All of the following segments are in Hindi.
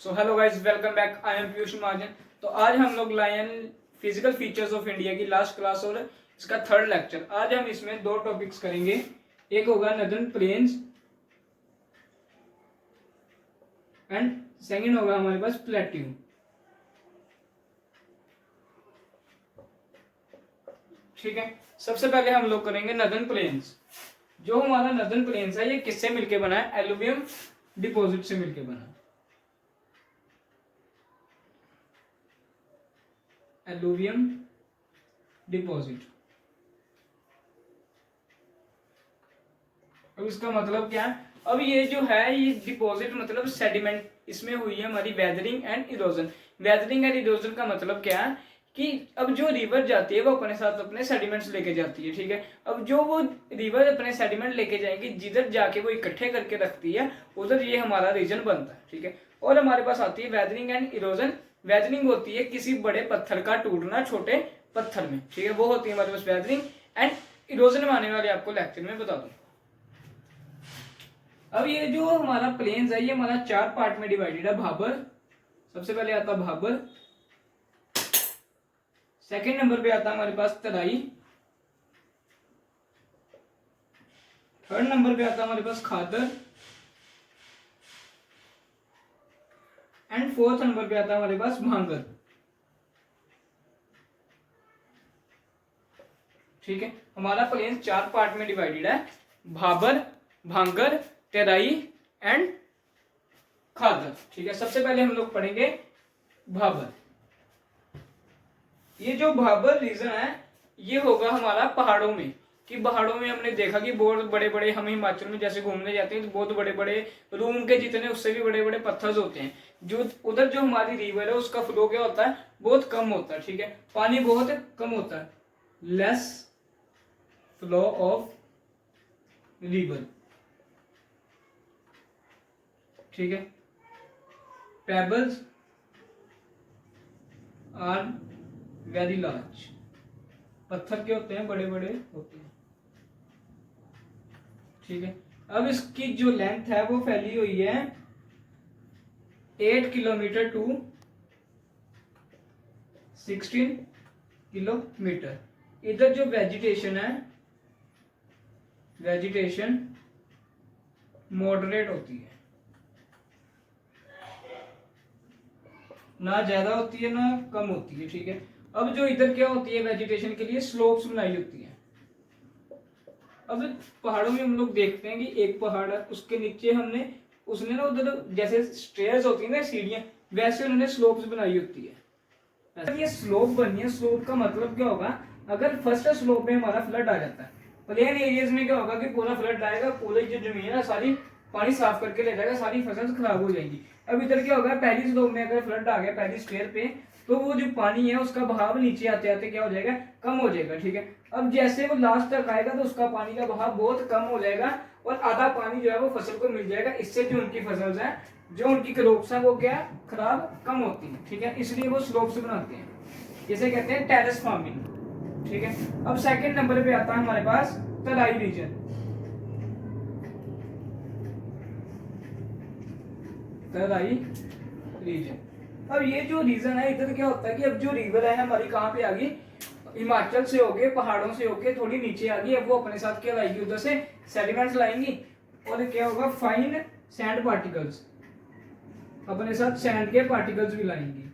So hello guys, welcome back. I am Piyush Mahajan. तो आज हम लोग लायन फिजिकल फीचर्स ऑफ इंडिया की लास्ट क्लास और इसका थर्ड लेक्चर। आज हम इसमें दो टॉपिक्स करेंगे। एक होगा नदर्न प्लेन्स एंड सेकंड होगा हमारे पास प्लेट्यू। ठीक है, सबसे पहले हम लोग करेंगे नदर्न प्लेन्स। जो हमारा नदर्न प्लेन्स है ये किससे मिलके बना है? एलुवियम डिपॉजिट से मिलके बना है। Alluvium deposit. अब इसका मतलब क्या है? अब ये जो है ये डिपॉजिट मतलब सेडिमेंट, इसमें हुई है हमारी weathering and erosion. Weathering and erosion का मतलब क्या है कि अब जो रिवर जाती है वो अपने साथ अपने सेडिमेंट्स लेके जाती है। ठीक है, अब जो वो रिवर अपने सेडिमेंट लेके जाएंगी, जिधर जाके वो इकट्ठे करके रखती है उधर ये हमारा रीजन बनता है। ठीक है, और हमारे पास आती है वेदरिंग एंड इरोजन। वेदरिंग होती है किसी बड़े पत्थर का टूटना छोटे पत्थर में। ठीक है, वो होती है हमारे पास वेदरिंग। एंड इरोजन में आने वाले आपको लेक्चर में बता दूं। अब ये जो हमारा प्लेन्स है ये हमारा चार पार्ट में डिवाइडेड है। भाबर सबसे पहले आता भाबर, सेकंड नंबर पे आता हमारे पास तराई, थर्ड नंबर पे आता हमारे पास खादर एंड फोर्थ नंबर पे आता हमारे पास भांगर। ठीक है, हमारा प्लेन्स चार पार्ट में डिवाइडेड है। भाबर, भांगर, तेराई एंड खादर। ठीक है, सबसे पहले हम लोग पढ़ेंगे भाबर। ये जो भाबर रीजन है ये होगा हमारा पहाड़ों में। कि पहाड़ों में हमने देखा कि बहुत बड़े बड़े, हम हिमाचल में जैसे घूमने जाते हैं तो बहुत बड़े बड़े रूम के जितने उससे भी बड़े बड़े पत्थर होते हैं। जो उधर जो हमारी रिवर है उसका फ्लो क्या होता है? बहुत कम होता है। ठीक है, पानी बहुत कम होता है, लेस फ्लो ऑफ रिवर। ठीक है, पेबल्स आर वेरी लार्ज। पत्थर के होते हैं, बड़े बड़े होते हैं। ठीक है, अब इसकी जो लेंथ है वो फैली हुई है 8 किलोमीटर टू 16 किलोमीटर। इधर जो वेजिटेशन है, वेजिटेशन मॉडरेट होती है, ना ज्यादा होती है ना कम होती है। ठीक है, अब जो इधर क्या होती है वेजिटेशन के लिए स्लोप्स बनाई होती है। अब पहाड़ों में हम लोग देखते हैं कि एक पहाड़ है, उसके नीचे हमने उसने ना उधर जैसे स्टेयर्स होती है ना, सीढ़ियां, वैसे उन्होंने स्लोप्स बनाई होती है। ये स्लोप बनी है, स्लोप का मतलब क्या होगा? अगर फर्स्ट स्लोप में हमारा फ्लड आ जाता है, प्लेन एरियाज में क्या होगा कि पूरा फ्लड आएगा, पूरी जो जमीन है सारी पानी साफ करके ले जाएगा, सारी फसल खराब हो जाएगी। अब इधर क्या होगा, पहली स्लोप में अगर फ्लड आ गया पहली स्टेयर पे, तो वो जो पानी है उसका बहाव नीचे आते आते क्या हो जाएगा? कम हो जाएगा। ठीक है, अब जैसे वो लास्ट तक आएगा तो उसका पानी का बहाव बहुत कम हो जाएगा और आधा पानी जो है वो फसल को मिल जाएगा। इससे जो उनकी फसल है, जो उनकी क्रॉप्स है वो क्या खराब कम होती है। ठीक है, इसलिए वो स्लोप्स बनाते हैं, जिसे कहते हैं टेरेस फार्मिंग। ठीक है, अब सेकंड नंबर पे आता है हमारे पास तराई रीजन। तराई रीजन, अब ये जो रीजन है इधर क्या होता है कि अब जो रिवर है हमारी कहाँ पे आ गई? हिमाचल से होके, पहाड़ों से होके थोड़ी नीचे आ गई। अब वो अपने साथ क्या लाएगी? उधर से सेडिमेंट्स लाएंगी और क्या होगा? फाइन सैंड पार्टिकल्स, अपने साथ सैंड के पार्टिकल्स भी लाएंगी।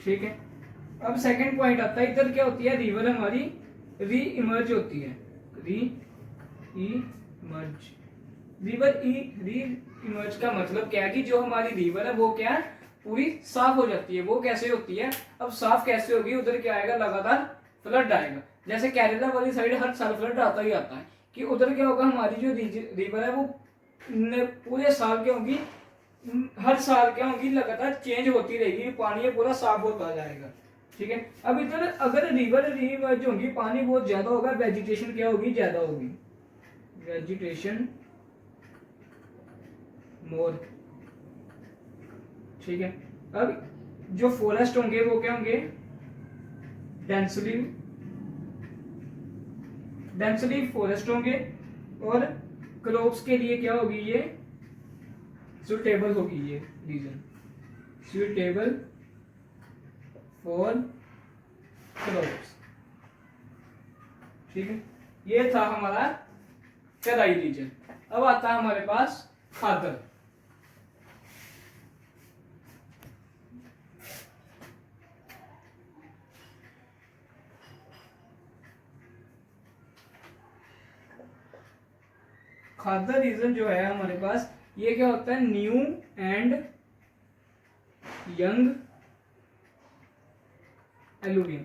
ठीक है, अब सेकंड पॉइंट आता है, इधर क्या होती है? रिवर हमारी री इमर्ज होती है। री इमर्ज, रिवर री इमर्ज का मतलब क्या है कि जो हमारी रिवर है वो क्या है? पूरी साफ हो जाती है। वो कैसे होती है? अब साफ कैसे होगी? उधर क्या आएगा? लगातार फ्लड आएगा। जैसे केरला वाली साइड हर साल फ्लड आता ही आता है, कि उधर क्या होगा? हमारी जो रिवर है वो पूरे साल क्या होगी? हर साल क्या होगी? लगातार चेंज होती रहेगी, पानी पूरा साफ होता जाएगा। ठीक है, अब इधर अगर रिवर रीइमर्ज होगी, पानी बहुत ज्यादा होगा, वेजिटेशन क्या होगी? ज्यादा होगी, वेजिटेशन मोर। ठीक है, अब जो फॉरेस्ट होंगे वो क्या होंगे? डेंसली फॉरेस्ट होंगे और क्रोप्स के लिए क्या होगी ये सुटेबल होगी, ये रीजन सुटेबल फॉर क्रोप्स। ठीक है, ये था हमारा तराई रीजन। अब आता है हमारे पास खादर। खादर रीजन जो है हमारे पास, ये क्या होता है, न्यू एंड यंग एलुवियम।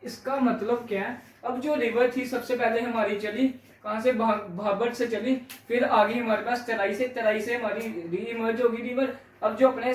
इसका मतलब क्या है, अब जो रिवर थी सबसे पहले हमारी चली कहां से, भाबर से चली, फिर आगे हमारे पास तराई से हमारी रीइमर्ज होगी रिवर। अब जो अपने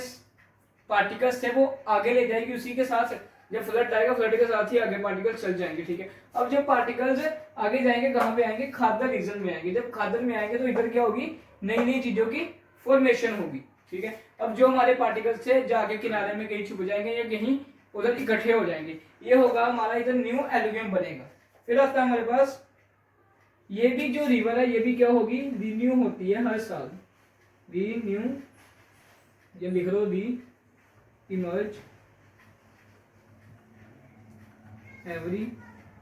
पार्टिकल्स थे वो आगे ले जाएगी, उसी के साथ जब फ्लड आएगा फ्लड के साथ ही आगे पार्टिकल्स चल जाएंगे। ठीक है, अब जब पार्टिकल्स आगे जाएंगे कहां पे आएंगे, खादर रीजन में आएंगे। जब खादर में आएंगे तो इधर क्या होगी, नई नई चीजों की फॉर्मेशन होगी। ठीक है, अब जो हमारे पार्टिकल्स थे जाके किनारे में कहीं छुप जाएंगे या कहीं उधर इकट्ठे हो जाएंगे, ये होगा हमारा इधर न्यू एलुवियम बनेगा। फिर आता है हमारे पास, ये भी जो रिवर है ये भी क्या होगी, रिन्यू होती है हर साल, रिन्यू, ये लिख लो री इमर्ज एवरी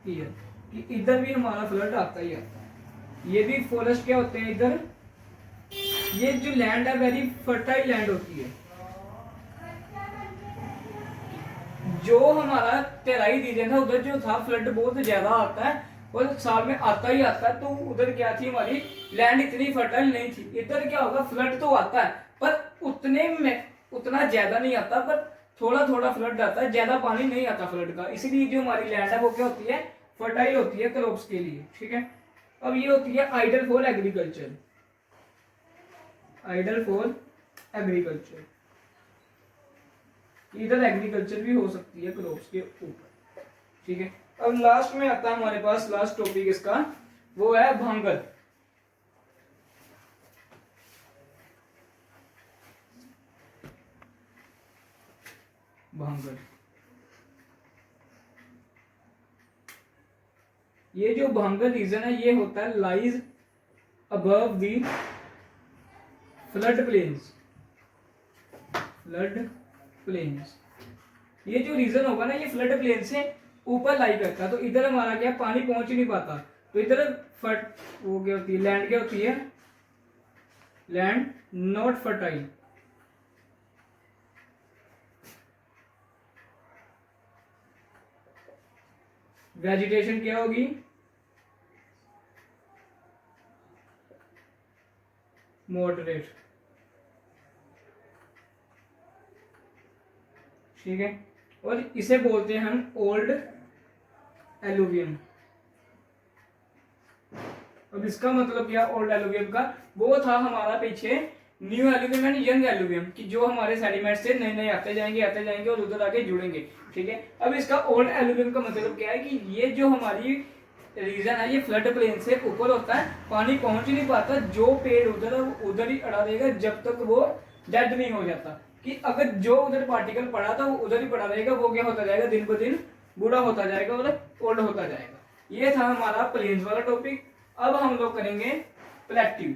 ईयर, कि इधर भी हमारा फ्लड आता ही आता है। ये भी फॉरेस्ट क्या होते हैं इधर, ये जो लैंड है वेरी फर्टाइल लैंड होती है। जो हमारा तेराई रीजन है उधर जो था फ्लड बहुत ज्यादा आता है और साल में आता ही आता है, तो उधर क्या थी, हमारी लैंड इतनी फर्टाइल नहीं थी। इधर क्या होगा, फ्लड तो आता है पर उतने में उतना ज्यादा नहीं आता, पर थोड़ा थोड़ा फ्लड आता है, ज्यादा पानी नहीं आता फ्लड का। इसीलिए जो हमारी लैंड है वो क्या होती है, फर्टाइल होती है क्रॉप्स के लिए। ठीक है, अब ये होती है ideal for agriculture, ideal for agriculture, इधर एग्रीकल्चर भी हो सकती है क्रॉप्स के ऊपर। ठीक है, अब लास्ट में आता है हमारे पास, लास्ट टॉपिक इसका वो है भांगर। भांगर, ये जो भांगर रीजन है ये होता है लाइज अबव दी फ्लड प्लेन्स, फ्लड प्लेन्स। ये जो रीजन होगा ना ये फ्लड प्लेन से ऊपर लाई करता है, तो इधर हमारा क्या पानी पहुंच ही नहीं पाता, तो इधर फट वो क्या होती है, लैंड क्या होती है, लैंड नॉट फर्टाइल। वेजिटेशन क्या होगी, मॉडरेट। ठीक है, और इसे बोलते हैं हम ओल्ड एलुवियम। अब इसका मतलब क्या, ओल्ड एलुवियम का वो था हमारा पीछे new alluvium and young alluvium, कि जो हमारे सेडिमेंट से नए नए आते जाएंगे और उधर आके जुड़ेंगे। ठीक है, अब इसका ओल्ड एलुवियम का मतलब क्या है कि ये जो हमारी रीजन है ये फ्लड प्लेन से ऊपर होता है, पानी पहुंच ही नहीं पाता, जो पेड़ उधर ही अड़ा रहेगा जब तक वो डेड नहीं हो जाता, कि अगर जो उधर पार्टिकल पड़ा था वो उधर ही पड़ा रहेगा, वो क्या होता जाएगा, दिन ब दिन बूढ़ा होता जाएगा और ओल्ड होता जाएगा। ये था हमारा प्लेन्स वाला टॉपिक। अब हम लोग करेंगे प्लेट्यू।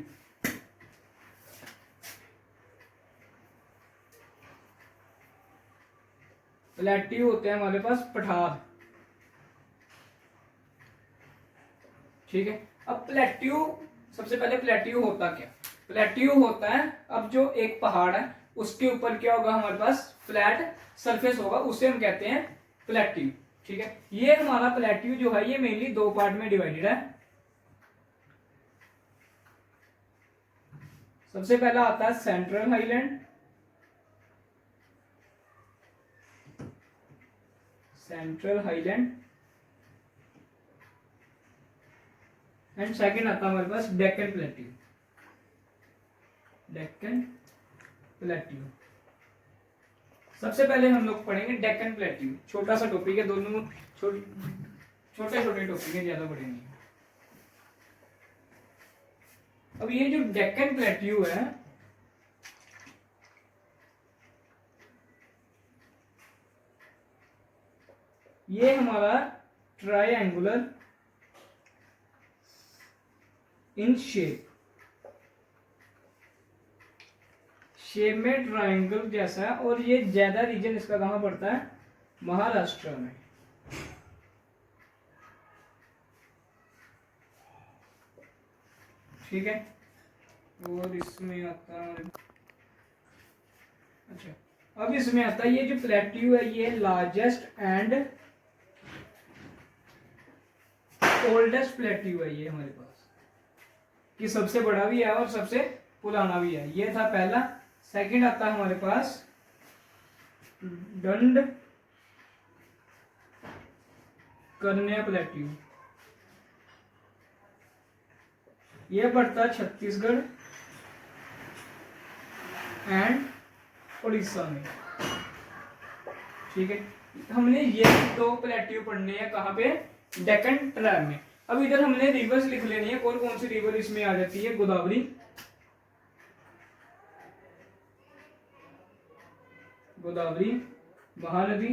प्लेट्यू होते हैं हमारे पास पठार। ठीक है, अब प्लेट्यू, सबसे पहले प्लेट्यू होता क्या, प्लेट्यू होता है अब जो एक पहाड़ है उसके ऊपर क्या होगा, हमारे पास फ्लैट सरफेस होगा, उसे हम कहते हैं प्लेट्यू। ठीक है, ये हमारा प्लेट्यू जो है ये मेनली दो पार्ट में डिवाइडेड है। सबसे पहला आता है central highland, central highland, and second आता है हमारे पास डेक्कन प्लेट्यू, डेक्कन प्लेट्यू। सबसे पहले हम लोग पढ़ेंगे डेक्कन प्लेट्यू, छोटा सा टॉपिक है, दोनों छोटे छोटे टॉपिक है, ज्यादा बड़े नहीं। अब ये जो डेक्कन प्लेट्यू है ये हमारा ट्रायंगुलर इन शेप, शेप में ट्रायंगल जैसा है, और ये ज्यादा रीजन इसका कहाँ पड़ता है, महाराष्ट्र में। ठीक है, और इसमें आता है, अच्छा अब इसमें आता है ये जो प्लेट्यू है ये लार्जेस्ट एंड ओल्डेस्ट प्लेट्यू है ये हमारे पास, कि सबसे बड़ा भी है और सबसे पुराना भी है। ये था पहला। सेकंड आता है हमारे पास दंड कन्या प्लेट्यू, ये पड़ता है छत्तीसगढ़ एंड उड़ीसा में। ठीक है, हमने ये दो प्लेट्यू पढ़ने हैं कहाँ पे, डेक्कन ट्राइब में। अब इधर हमने रिवर्स लिख लेनी है, कौन कौन सी रिवर इसमें आ जाती है, गोदावरी, गोदावरी, महानदी,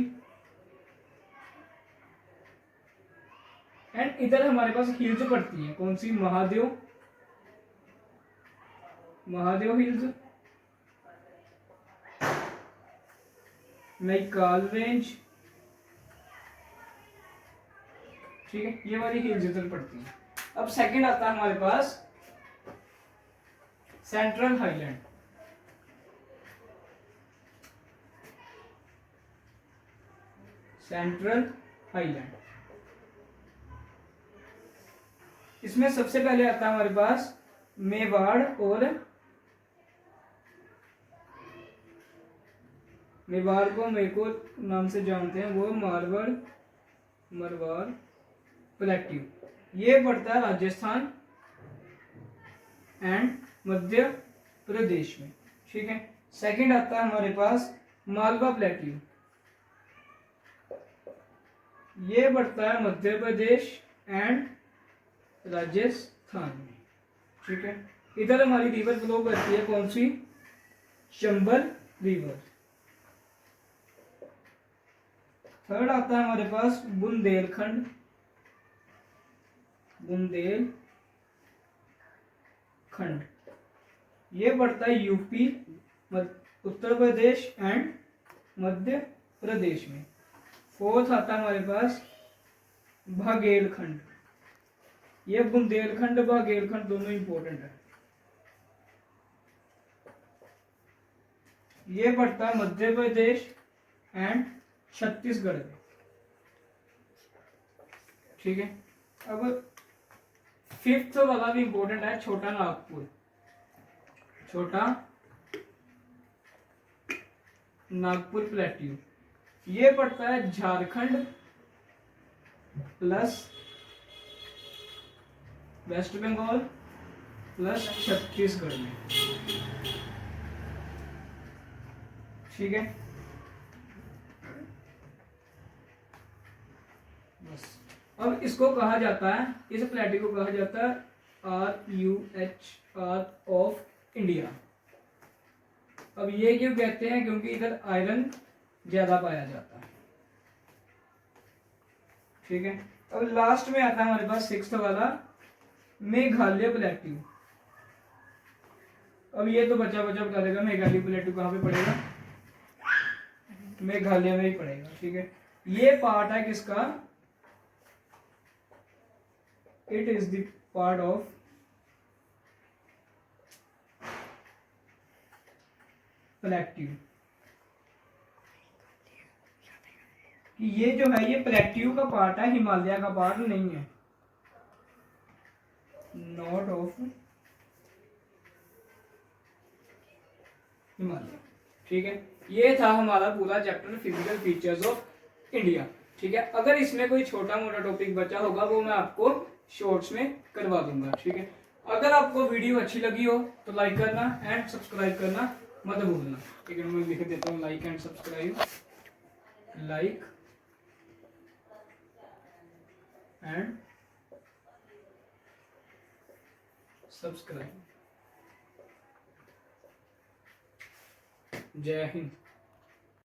एंड इधर हमारे पास हिल्स पड़ती है, कौन सी, महादेव, महादेव हिल्स, मैकाल रेंज। ठीक है, ये वाली हिल्स इधर पड़ती है। अब सेकंड आता है हमारे पास सेंट्रल हाईलैंड, सेंट्रल हाईलैंड। इसमें सबसे पहले आता है हमारे पास मेवाड़, और मेवाड़ को मेको नाम से जानते हैं, वो मारवाड़, मरवाड़ प्लेट्यू, ये पड़ता है राजस्थान एंड मध्य प्रदेश में। ठीक है, सेकंड आता है हमारे पास मालवा प्लेट्यू, ये पड़ता है मध्य प्रदेश एंड राजस्थान में। ठीक है, इधर हमारी रिवर फ्लो करती है, कौन सी, चंबल रिवर। थर्ड आता है हमारे पास बुंदेलखंड, बुंदेलखंड, ये पड़ता है यूपी, उत्तर प्रदेश एंड मध्य प्रदेश में। फोर्थ आता है हमारे पास बाघेलखंड, ये बुंदेलखंड बाघेलखंड दोनों इंपॉर्टेंट है, ये पड़ता है मध्य प्रदेश एंड छत्तीसगढ़ में। ठीक है, अब फिफ्थ वाला भी इंपॉर्टेंट है, छोटा नागपुर, छोटा नागपुर प्लेट्यू, ये पड़ता है झारखंड प्लस वेस्ट बंगाल प्लस छत्तीसगढ़ में। ठीक है, बस। अब इसको कहा जाता है, इस प्लेट्यू को कहा जाता है RUHR ऑफ इंडिया। अब ये क्यों कहते हैं, क्योंकि इधर आयरन ज्यादा पाया जाता है। ठीक है, अब लास्ट में आता है हमारे पास सिक्स्थ वाला मेघालय प्लेट्यू। अब ये तो बच्चा बता देगा मेघालय प्लेट्यू कहाँ पे पड़ेगा, मेघालय में ही पड़ेगा। ठीक है, ये पार्ट है किसका, it is the part of plateau. ये जो है ये प्लेट्यू का पार्ट है, हिमालय का पार्ट नहीं है, नॉट ऑफ हिमालय। ठीक है, ये था हमारा पूरा chapter physical features of India. ठीक है, अगर इसमें कोई छोटा मोटा टॉपिक बचा होगा वो मैं आपको शॉर्ट्स में करवा दूंगा। ठीक है, अगर आपको वीडियो अच्छी लगी हो तो लाइक करना एंड सब्सक्राइब करना मत भूलना। ठीक है, मैं लिख देता हूँ like and subscribe, like and subscribe. जय हिंद।